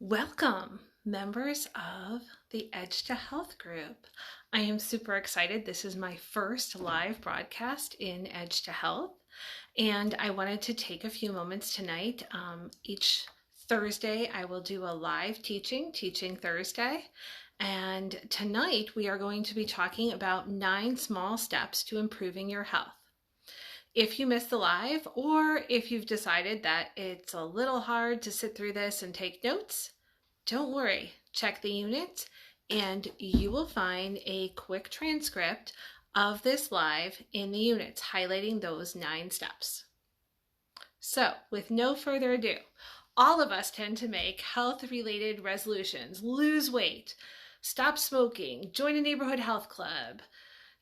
Welcome, members of the Edge to Health group. I am super excited. This is my first live broadcast in Edge to Health, and I wanted to take a few moments tonight. Each Thursday, I will do a live Teaching Thursday, and tonight we are going to be talking about 9 small steps to improving your health. If you missed the live, or if you've decided that it's a little hard to sit through this and take notes, don't worry. Check the unit and you will find a quick transcript of this live in the units highlighting those 9 steps. So, with no further ado, all of us tend to make health-related resolutions: lose weight, stop smoking, join a neighborhood health club,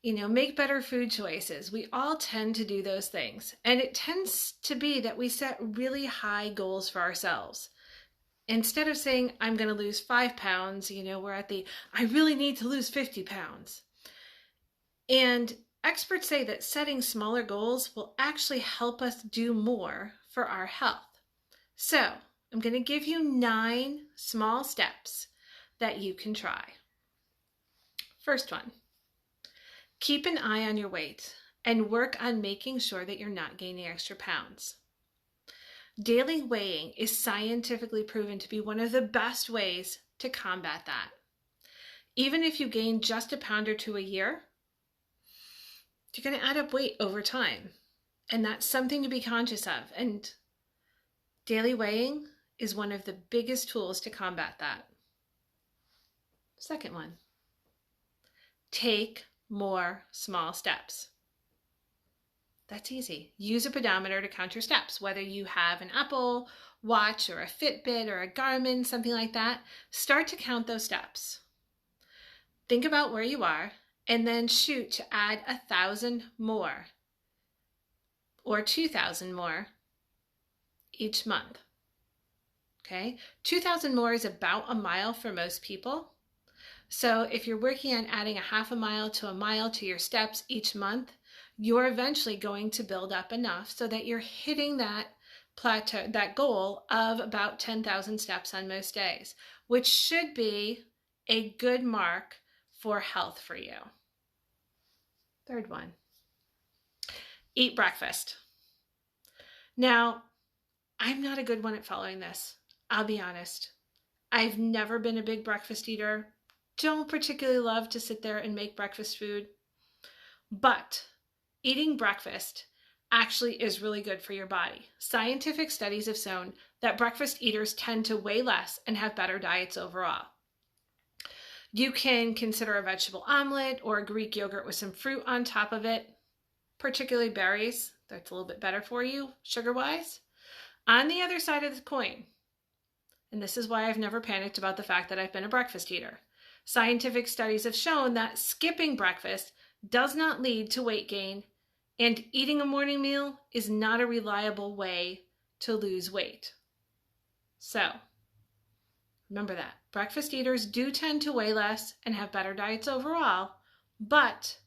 make better food choices. We all tend to do those things. And it tends to be that we set really high goals for ourselves. Instead of saying, I'm going to lose 5 pounds, we're at I really need to lose 50 pounds. And experts say that setting smaller goals will actually help us do more for our health. So I'm going to give you 9 small steps that you can try. First one. Keep an eye on your weight and work on making sure that you're not gaining extra pounds. Daily weighing is scientifically proven to be one of the best ways to combat that. Even if you gain just a pound or 2 a year, you're going to add up weight over time. And that's something to be conscious of. And daily weighing is one of the biggest tools to combat that. Second one. Take more small steps. That's easy. Use a pedometer to count your steps. Whether you have an Apple Watch or a Fitbit or a Garmin, something like that, start to count those steps. Think about where you are and then shoot to add 1,000 more or 2,000 more each month. Okay? 2,000 more is about a mile for most people. So if you're working on adding a half a mile to a mile to your steps each month, you're eventually going to build up enough so that you're hitting that plateau, that goal of about 10,000 steps on most days, which should be a good mark for health for you. Third one, eat breakfast. Now, I'm not a good one at following this. I'll be honest. I've never been a big breakfast eater. Don't particularly love to sit there and make breakfast food, but eating breakfast actually is really good for your body. Scientific studies have shown that breakfast eaters tend to weigh less and have better diets overall. You can consider a vegetable omelet or a Greek yogurt with some fruit on top of it, particularly berries. That's a little bit better for you, sugar-wise. On the other side of the coin, and this is why I've never panicked about the fact that I've been a breakfast eater, scientific studies have shown that skipping breakfast does not lead to weight gain, and eating a morning meal is not a reliable way to lose weight. So, remember that. Breakfast eaters do tend to weigh less and have better diets overall, but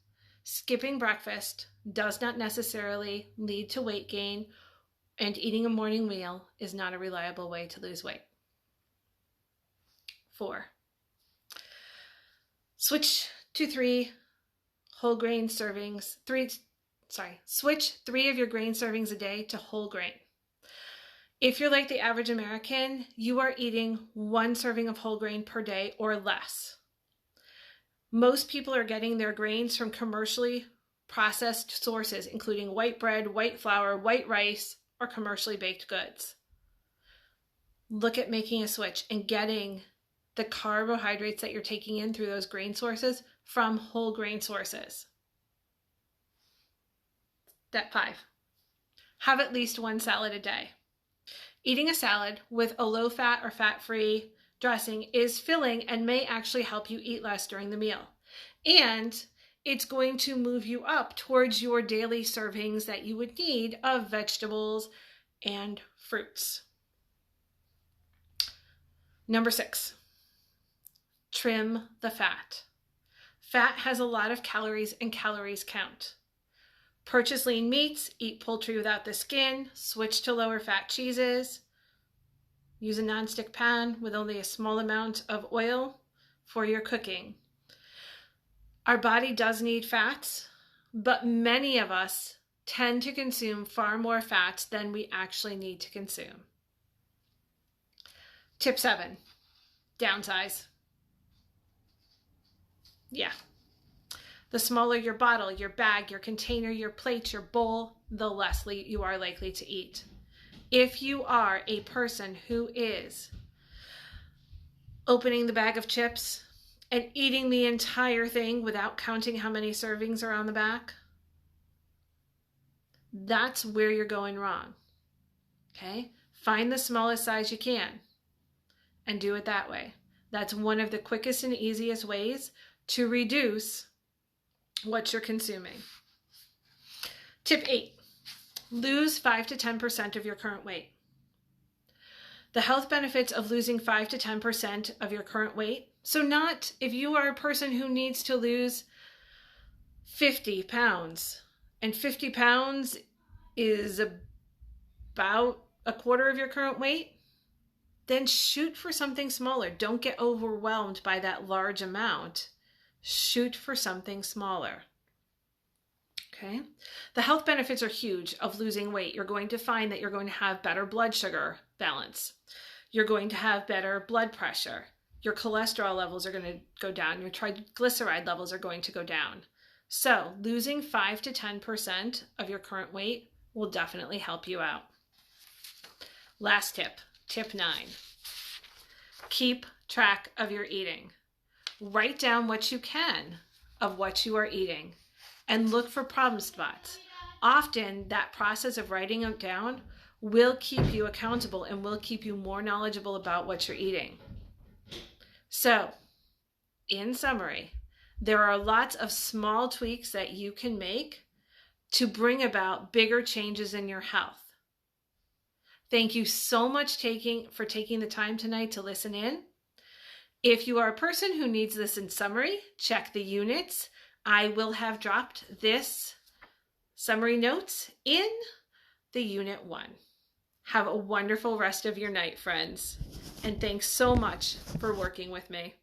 skipping breakfast does not necessarily lead to weight gain, and eating a morning meal is not a reliable way to lose weight. 4. Switch to 3 whole grain servings, switch 3 of your grain servings a day to whole grain. If you're like the average American, you are eating 1 serving of whole grain per day or less. Most people are getting their grains from commercially processed sources, including white bread, white flour, white rice, or commercially baked goods. Look at making a switch and getting the carbohydrates that you're taking in through those grain sources from whole grain sources. Step 5, have at least 1 salad a day. Eating a salad with a low-fat or fat-free dressing is filling and may actually help you eat less during the meal. And it's going to move you up towards your daily servings that you would need of vegetables and fruits. Number 6. Trim the fat. Fat has a lot of calories and calories count. Purchase lean meats, eat poultry without the skin, switch to lower fat cheeses. Use a nonstick pan with only a small amount of oil for your cooking. Our body does need fats, but many of us tend to consume far more fats than we actually need to consume. Tip 7, downsize. Yeah. The smaller your bottle, your bag, your container, your plate, your bowl, the less you are likely to eat. If you are a person who is opening the bag of chips and eating the entire thing without counting how many servings are on the back, that's where you're going wrong. Okay? Find the smallest size you can and do it that way. That's one of the quickest and easiest ways to reduce what you're consuming. Tip 8, lose 5 to 10% of your current weight. The health benefits of losing 5 to 10% of your current weight. So not if you are a person who needs to lose 50 pounds, and 50 pounds is about a quarter of your current weight, then shoot for something smaller. Don't get overwhelmed by that large amount. Shoot for something smaller. Okay? The health benefits are huge of losing weight. You're going to find that you're going to have better blood sugar balance. You're going to have better blood pressure. Your cholesterol levels are going to go down. Your triglyceride levels are going to go down. So losing 5 to 10% of your current weight will definitely help you out. Last tip, tip 9. Keep track of your eating. Write down what you can of what you are eating and look for problem spots. Often that process of writing it down will keep you accountable and will keep you more knowledgeable about what you're eating. So, in summary, there are lots of small tweaks that you can make to bring about bigger changes in your health. Thank you so much for taking the time tonight to listen in. If you are a person who needs this in summary, check the units. I will have dropped this summary notes in the Unit 1. Have a wonderful rest of your night, friends. And thanks so much for working with me.